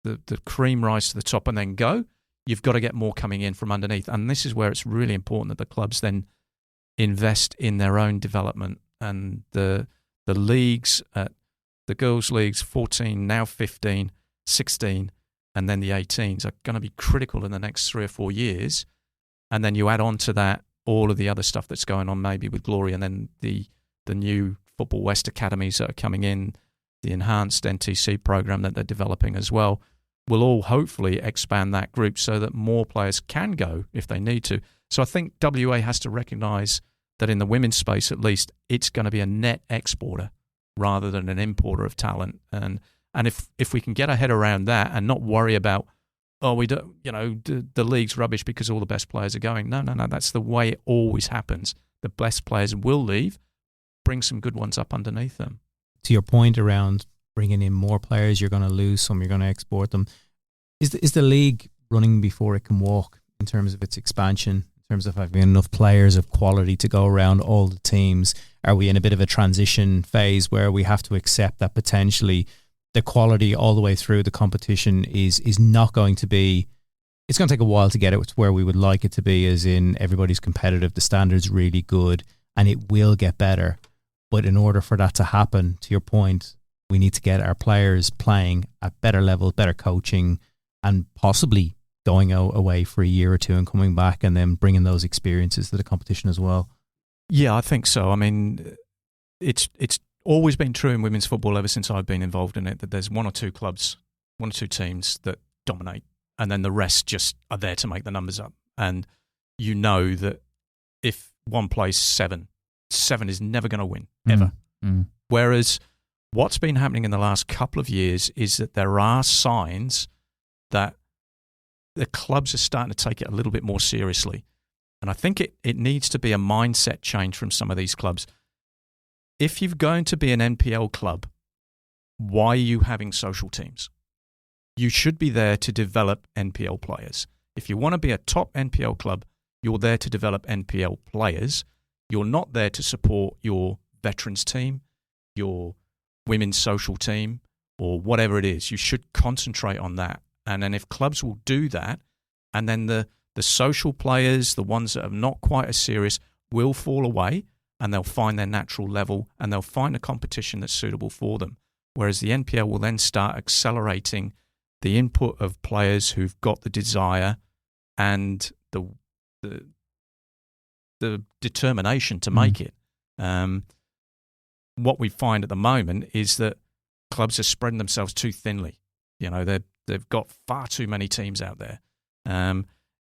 the cream rise to the top and then go, you've got to get more coming in from underneath. And this is where it's really important that the clubs then invest in their own development, and the leagues at the girls' leagues, 14, now 15, 16, and then the 18s are going to be critical in the next 3 or 4 years. And then you add on to that all of the other stuff that's going on maybe with Glory, and then the new Football West academies that are coming in, the enhanced NTC program that they're developing as well, will all hopefully expand that group so that more players can go if they need to. So I think WA has to recognise that in the women's space at least, it's going to be a net exporter rather than an importer of talent. And if we can get our head around that and not worry about, we don't, the league's rubbish because all the best players are going. No, that's the way it always happens. The best players will leave, bring some good ones up underneath them. To your point around bringing in more players, you're going to lose some, you're going to export them. Is the league running before it can walk in terms of its expansion, in terms of having enough players of quality to go around all the teams? Are we in a bit of a transition phase where we have to accept that potentially the quality all the way through the competition is not going to be, it's going to take a while to get it to where we would like it to be, as in everybody's competitive, the standard's really good, and it will get better. But in order for that to happen, to your point, we need to get our players playing at better levels, better coaching, and possibly going away for a year or two and coming back and then bringing those experiences to the competition as well. Yeah, I think so. I mean, it's always been true in women's football ever since I've been involved in it, that there's 1 or 2 clubs, 1 or 2 teams that dominate, and then the rest just are there to make the numbers up. And you know that if one plays 7 is never going to win, ever. Whereas what's been happening in the last couple of years is that there are signs that the clubs are starting to take it a little bit more seriously. And I think it needs to be a mindset change from some of these clubs. If you're going to be an NPL club, why are you having social teams? You should be there to develop NPL players. If you want to be a top NPL club, you're there to develop NPL players. You're not there to support your veterans team, your women's social team, or whatever it is. You should concentrate on that. And then if clubs will do that, and then the social players, the ones that are not quite as serious, will fall away, and they'll find their natural level, and they'll find a competition that's suitable for them. Whereas the NPL will then start accelerating the input of players who've got the desire and the determination to make it. What we find at the moment is that clubs are spreading themselves too thinly. They've got far too many teams out there.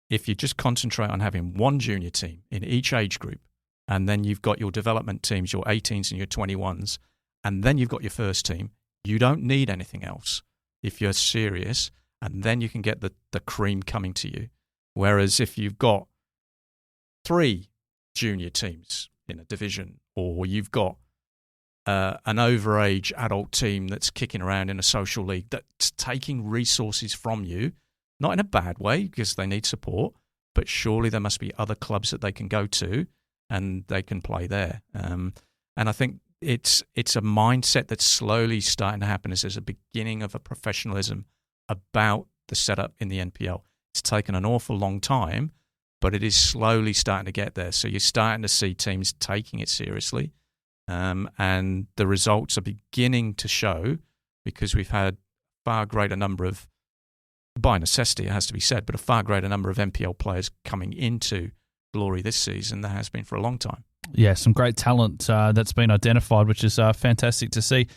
if you just concentrate on having one junior team in each age group, and then you've got your development teams, your 18s and your 21s, and then you've got your first team, you don't need anything else if you're serious, and then you can get the cream coming to you. Whereas if you've got 3 junior teams in a division, or you've got an overage adult team that's kicking around in a social league that's taking resources from you, not in a bad way because they need support, but surely there must be other clubs that they can go to and they can play there. And I think it's a mindset that's slowly starting to happen as there's a beginning of a professionalism about the setup in the NPL. It's taken an awful long time, but it is slowly starting to get there. So you're starting to see teams taking it seriously. And the results are beginning to show because we've had far greater number of, by necessity it has to be said, but a far greater number of NPL players coming into Glory this season than there has been for a long time. Yeah, some great talent that's been identified, which is fantastic to see.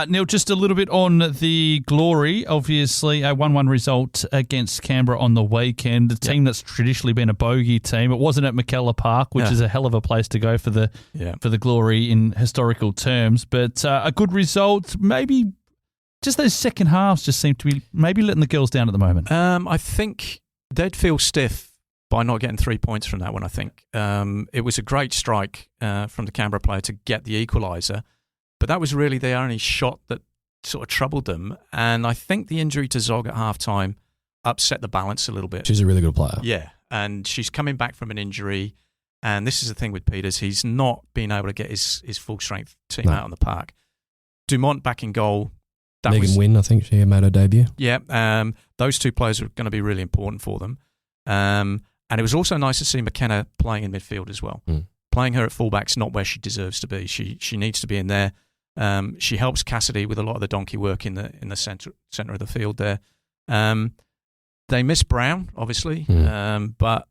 Neil, just a little bit on the Glory. Obviously, a 1-1 result against Canberra on the weekend. A team that's traditionally been a bogey team. It wasn't at McKellar Park, which is a hell of a place to go for the Glory in historical terms. But a good result. Maybe just those second halves just seem to be maybe letting the girls down at the moment. I think they'd feel stiff by not getting 3 points from that one, I think. It was a great strike from the Canberra player to get the equaliser, but that was really the only shot that sort of troubled them. And I think the injury to Zog at half-time upset the balance a little bit. She's a really good player. Yeah, and she's coming back from an injury, and this is the thing with Peters. He's not been able to get his full-strength team out on the park. Dumont back in goal. Megan Wynn, I think she made her debut. Yeah, those 2 players are going to be really important for them. And it was also nice to see McKenna playing in midfield as well. Playing her at fullback's not where she deserves to be. She needs to be in there. She helps Cassidy with a lot of the donkey work in the centre of the field there. They miss Brown, obviously, but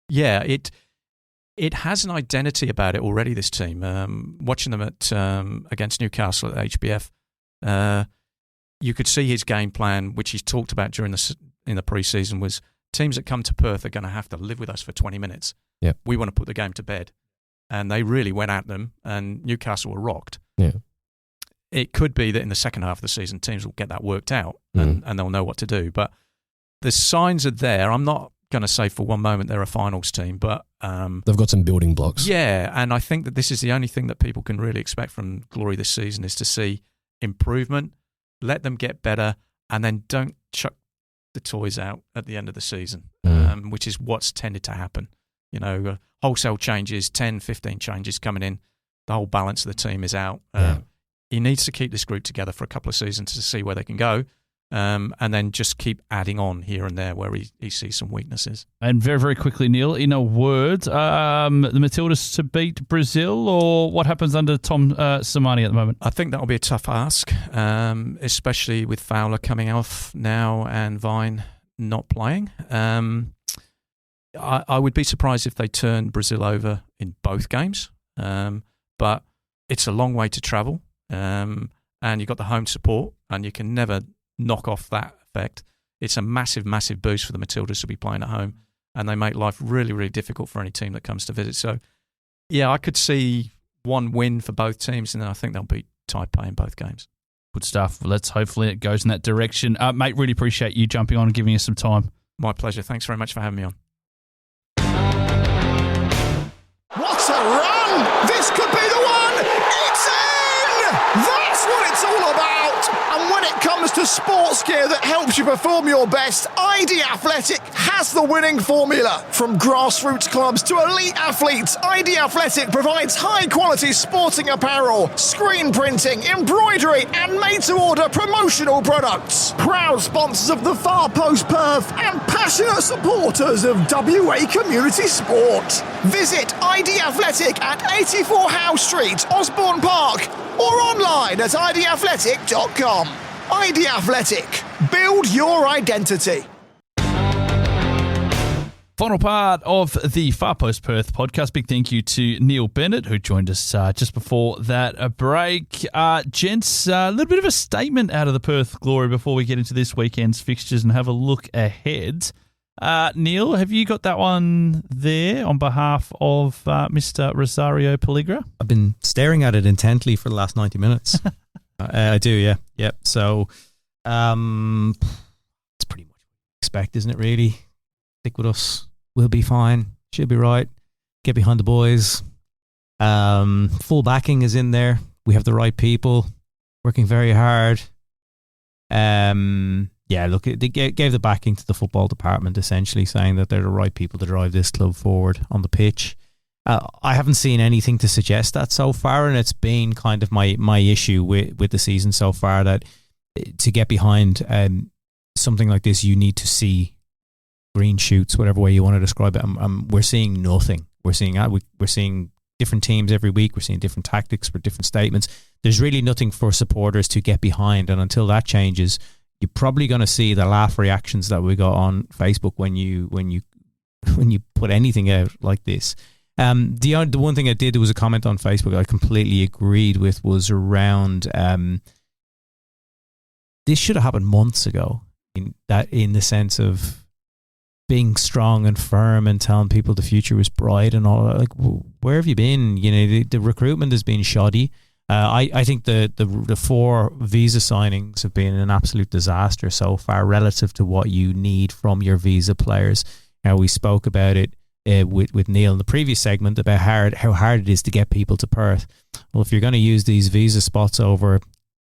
yeah, it has an identity about it already. This team, watching them at against Newcastle at HBF, you could see his game plan, which he's talked about in the pre-season, was teams that come to Perth are going to have to live with us for 20 minutes. Yep. We want to put the game to bed. And they really went at them, and Newcastle were rocked. Yeah. It could be that in the second half of the season, teams will get that worked out and they'll know what to do. But the signs are there. I'm not going to say for one moment they're a finals team, but they've got some building blocks. Yeah, and I think that this is the only thing that people can really expect from Glory this season is to see improvement, let them get better, and then don't chuck the toys out at the end of the season, which is what's tended to happen. You know, wholesale changes, 10, 15 changes coming in, the whole balance of the team is out. He needs to keep this group together for a couple of seasons to see where they can go, and then just keep adding on here and there where he sees some weaknesses. And very, very quickly, Neil, in a word, the Matildas to beat Brazil, or what happens under Tom Samani at the moment? I think that'll be a tough ask, especially with Fowler coming off now and Vine not playing. I would be surprised if they turn Brazil over in both games, but it's a long way to travel, and you've got the home support, and you can never knock off that effect. It's a massive, massive boost for the Matildas to be playing at home, and they make life really, really difficult for any team that comes to visit. So, yeah, I could see one win for both teams, and then I think they'll beat Taipei in both games. Good stuff. Let's hopefully it goes in that direction. Mate, really appreciate you jumping on and giving us some time. My pleasure. Thanks very much for having me on. What a run! This could be the one! It's in! That's what it's all about! And when it comes to sports gear that helps you perform your best, ID Athletic has the winning formula. From grassroots clubs to elite athletes, ID Athletic provides high-quality sporting apparel, screen printing, embroidery, and made-to-order promotional products. Proud sponsors of the Far Post Perth and passionate supporters of WA community sport. Visit ID Athletic at 84 Howe Street, Osborne Park, or online at idathletic.com. ID Athletic. Build your identity. Final part of the Far Post Perth podcast. Big thank you to Neil Bennett, who joined us just before that break. Gents, a little bit of a statement out of the Perth Glory before we get into this weekend's fixtures and have a look ahead. Neil, have you got that one there on behalf of Mr. Rosario Pelligra? I've been staring at it intently for the last 90 minutes. I do, yeah. Yep. So it's pretty much what you expect, isn't it, really? Stick with us. We'll be fine. Should be right. Get behind the boys. Full backing is in there. We have the right people working very hard. Yeah, look, they gave the backing to the football department, essentially saying that they're the right people to drive this club forward on the pitch. I haven't seen anything to suggest that so far, and it's been kind of my issue with the season so far, that to get behind something like this, you need to see green shoots, whatever way you want to describe it. We're seeing nothing. We're seeing different teams every week. We're seeing different tactics for different statements. There's really nothing for supporters to get behind, and until that changes, you're probably going to see the laugh reactions that we got on Facebook when you put anything out like this. The one thing I did, there was a comment on Facebook I completely agreed with, was around this should have happened months ago, in the sense of being strong and firm and telling people the future was bright and all that. Like, where have you been? You know, the recruitment has been shoddy. I think the 4 visa signings have been an absolute disaster so far relative to what you need from your visa players. Now, we spoke about it with Neil in the previous segment about how hard it is to get people to Perth. Well, if you're going to use these visa spots over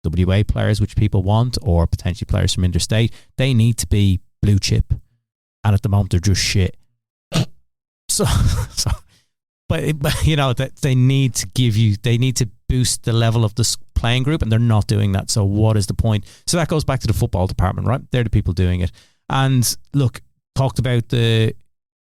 WA players, which people want, or potentially players from interstate, they need to be blue chip. And at the moment, they're just shit. But you know, that they need to boost the level of this playing group, and they're not doing that. So what is the point? So that goes back to the football department, right? They're the people doing it. And look, talked about the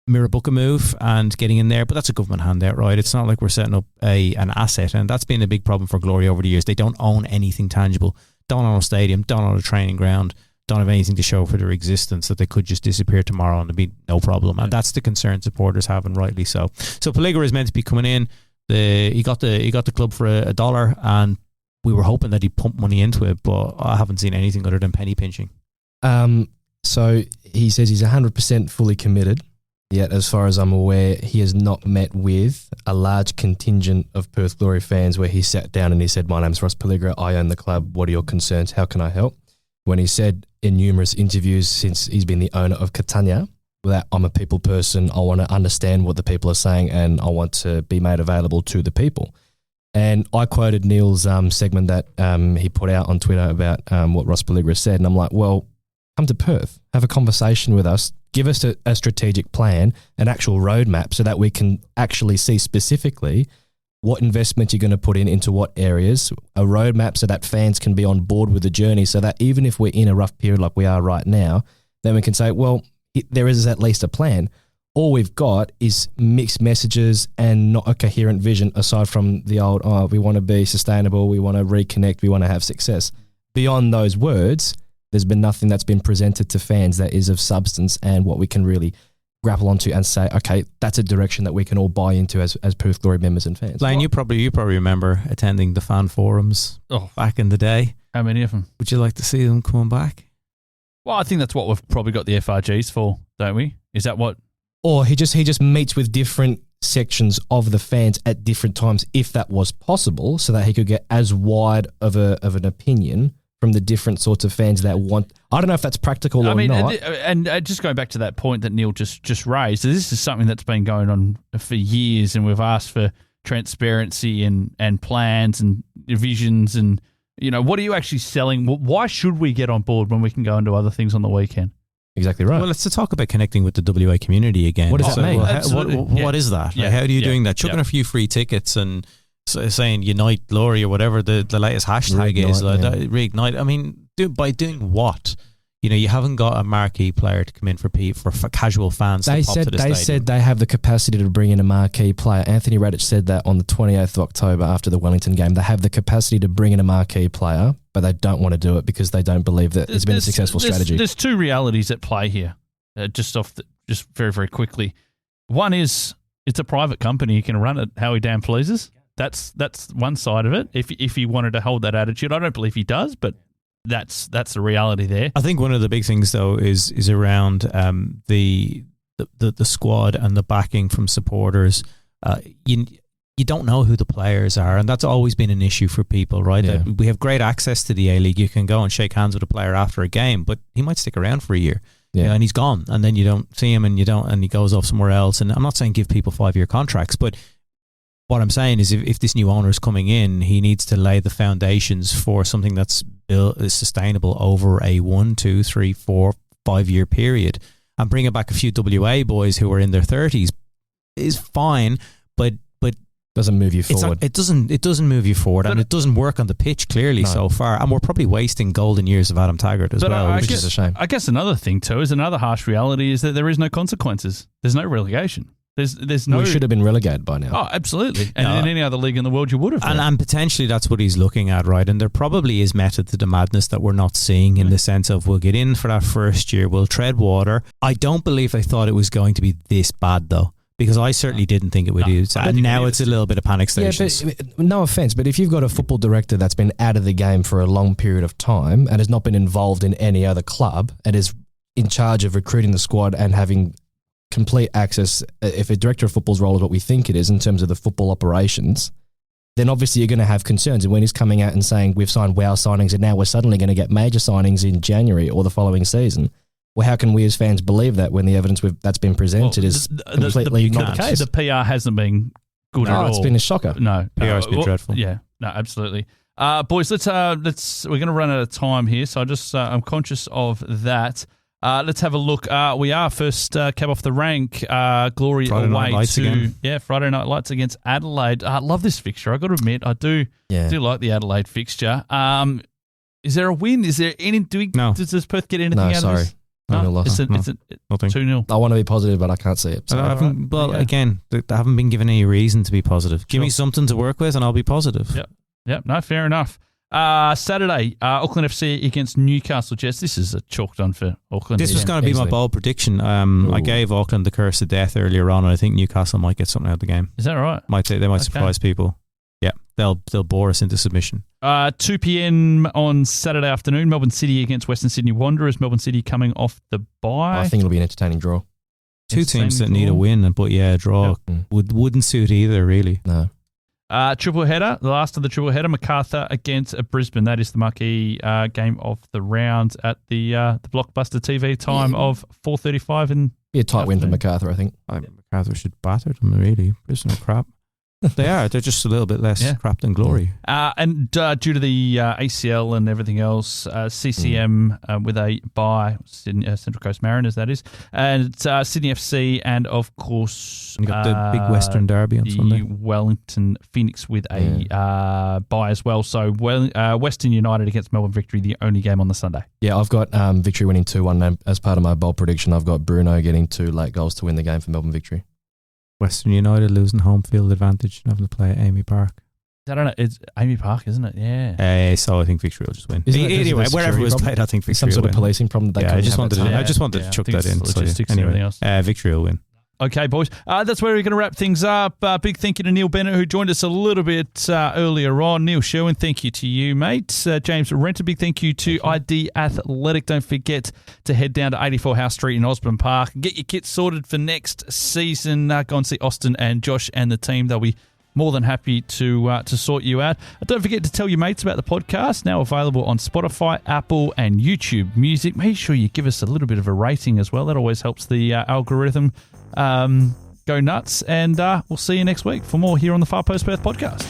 Mirabuka move and getting in there, but that's a government handout, right? It's not like we're setting up an asset, and that's been a big problem for Glory over the years. They don't own anything tangible. Don't own a stadium, don't own a training ground, don't have anything to show for their existence, that they could just disappear tomorrow and there'd be no problem. And that's the concern supporters have, and rightly so. So Pelligra is meant to be coming in. He got the club for $1, and we were hoping that he'd pump money into it, but I haven't seen anything other than penny pinching. So he says he's 100% fully committed, yet as far as I'm aware, he has not met with a large contingent of Perth Glory fans where he sat down and he said, "My name's Ross Pelligra, I own the club, what are your concerns, how can I help?" When he said in numerous interviews since he's been the owner of Catania, that I'm a people person, I want to understand what the people are saying and I want to be made available to the people. And I quoted Neil's segment that he put out on Twitter about what Ross Pelligra said, and I'm like, well, come to Perth, have a conversation with us, give us a strategic plan, an actual roadmap, so that we can actually see specifically what investment you're going to put into what areas, a roadmap so that fans can be on board with the journey, so that even if we're in a rough period like we are right now, then we can say, well, there is at least a plan. All we've got is mixed messages and not a coherent vision, aside from the old, we want to be sustainable, we want to reconnect, we want to have success. Beyond those words, there's been nothing that's been presented to fans that is of substance and what we can really grapple onto and say, okay, that's a direction that we can all buy into as Perth Glory members and fans. Blayne, you probably remember attending the fan forums back in the day. How many of them? Would you like to see them coming back? Well, I think that's what we've probably got the FRGs for, don't we? Is that what? Or he just meets with different sections of the fans at different times, if that was possible, so that he could get as wide of an opinion from the different sorts of fans that want. I don't know if that's practical or not. And just going back to that point that Neil just raised, this is something that's been going on for years, and we've asked for transparency and plans and visions, and you know, what are you actually selling? Why should we get on board when we can go and do other things on the weekend? Exactly right. Well, it's to talk about connecting with the WA community again. What does that mean? What is that? Yeah. Like, how are you doing that? Chucking a few free tickets and saying Unite Glory or whatever the latest hashtag is. Reignite. I mean, by doing what? You know, you haven't got a marquee player to come in for casual fans. They said they have the capacity to bring in a marquee player. Anthony Radic said that on the 28th of October after the Wellington game. They have the capacity to bring in a marquee player, but they don't want to do it because they don't believe that it's been a successful strategy. There's two realities at play here, just very, very quickly. One is it's a private company. He can run it how he damn pleases. That's one side of it. If he wanted to hold that attitude, I don't believe he does, but that's the reality there. I think one of the big things though is around the squad and the backing from supporters. You don't know who the players are, and that's always been an issue for people, right? Yeah. We have great access to the A-League. You can go and shake hands with a player after a game, but he might stick around for a year. Yeah. You know, and he's gone, and then you don't see him, and he goes off somewhere else. And I'm not saying give people 5-year contracts, but what I'm saying is if this new owner is coming in, he needs to lay the foundations for something that's is sustainable over a 1, 2, 3, 4, 5-year period. And bringing back a few WA boys who are in their 30s is fine, but doesn't move you forward. It doesn't move you forward, and it doesn't work on the pitch clearly so far. And we're probably wasting golden years of Adam Taggart as well, which is a shame. I guess another thing too is another harsh reality is that there is no consequences. There's no relegation. There's no. We should have been relegated by now. Oh, absolutely. And in any other league in the world, you would have. And potentially that's what he's looking at, right? And there probably is method to the madness that we're not seeing in the sense of we'll get in for that first year, we'll tread water. I don't believe they thought it was going to be this bad though. Because I certainly didn't think it would use. And now it's a little bit of panic stations. Yeah, but no offense, but if you've got a football director that's been out of the game for a long period of time and has not been involved in any other club and is in charge of recruiting the squad and having complete access, if a director of football's role is what we think it is in terms of the football operations, then obviously you're going to have concerns. And when he's coming out and saying we've signed wow signings and now we're suddenly going to get major signings in January or the following season, well, how can we as fans believe that when the evidence that's been presented is completely not the case? The PR hasn't been good at all. It's been a shocker. No, PR has been dreadful. Yeah, no, absolutely. Boys, let's. We're going to run out of time here, so I'm conscious of that. Let's have a look. We are first cab off the rank. Glory Friday away Night to again. Friday Night Lights against Adelaide. I love this fixture. I got to admit, I do like the Adelaide fixture. Is there a win? Is there any? Does Perth get anything out of this? No, it's 2-0. I want to be positive, but I can't see it. So. Again, they haven't been given any reason to be positive. Give me something to work with and I'll be positive. Yep. No, fair enough. Saturday, Auckland FC against Newcastle Jets. This is a chalked on for Auckland. This was going to be my bold prediction. I gave Auckland the curse of death earlier on, and I think Newcastle might get something out of the game. Is that right? They might surprise people. Yeah, they'll bore us into submission. 2 p.m. on Saturday afternoon, Melbourne City against Western Sydney Wanderers. Melbourne City coming off the bye. I think it'll be an entertaining draw. Two teams that need a win, but a draw wouldn't suit either, really. No. Triple header, the last of the triple header, MacArthur against Brisbane. That is the marquee game of the round at the blockbuster TV time of 4:35. And be a tight win for MacArthur, I think. MacArthur should batter them, really. Brisbane are crap. They are. They're just a little bit less crap than Glory. And due to the ACL and everything else, CCM with a bye, Central Coast Mariners, that is, and Sydney FC, and of course, you got the big Western Derby on Sunday. Wellington Phoenix with a bye as well. So Western United against Melbourne Victory, the only game on the Sunday. Yeah, I've got Victory winning 2-1. As part of my bold prediction, I've got Bruno getting 2 late goals to win the game for Melbourne Victory. Western United losing home field advantage and having to play at Amy Park. I don't know. It's Amy Park, isn't it? Yeah. So I think Victory will just win. Anyway, wherever it was played, I think Victory will win. Some sort of policing problem that they I just wanted to chuck that in. Logistics and everything else. Victory will win. Okay, boys. That's where we're going to wrap things up. Big thank you to Neil Bennett, who joined us a little bit earlier on. Neil Sherwin, thank you to you, mate. James Renton, big thank you to ID Athletic. Don't forget to head down to 84 House Street in Osborne Park and get your kit sorted for next season. Go and see Austin and Josh and the team. They'll be more than happy to sort you out. Don't forget to tell your mates about the podcast, now available on Spotify, Apple, and YouTube Music. Make sure you give us a little bit of a rating as well. That always helps the algorithm go nuts. And we'll see you next week for more here on the Far Post Perth Podcast.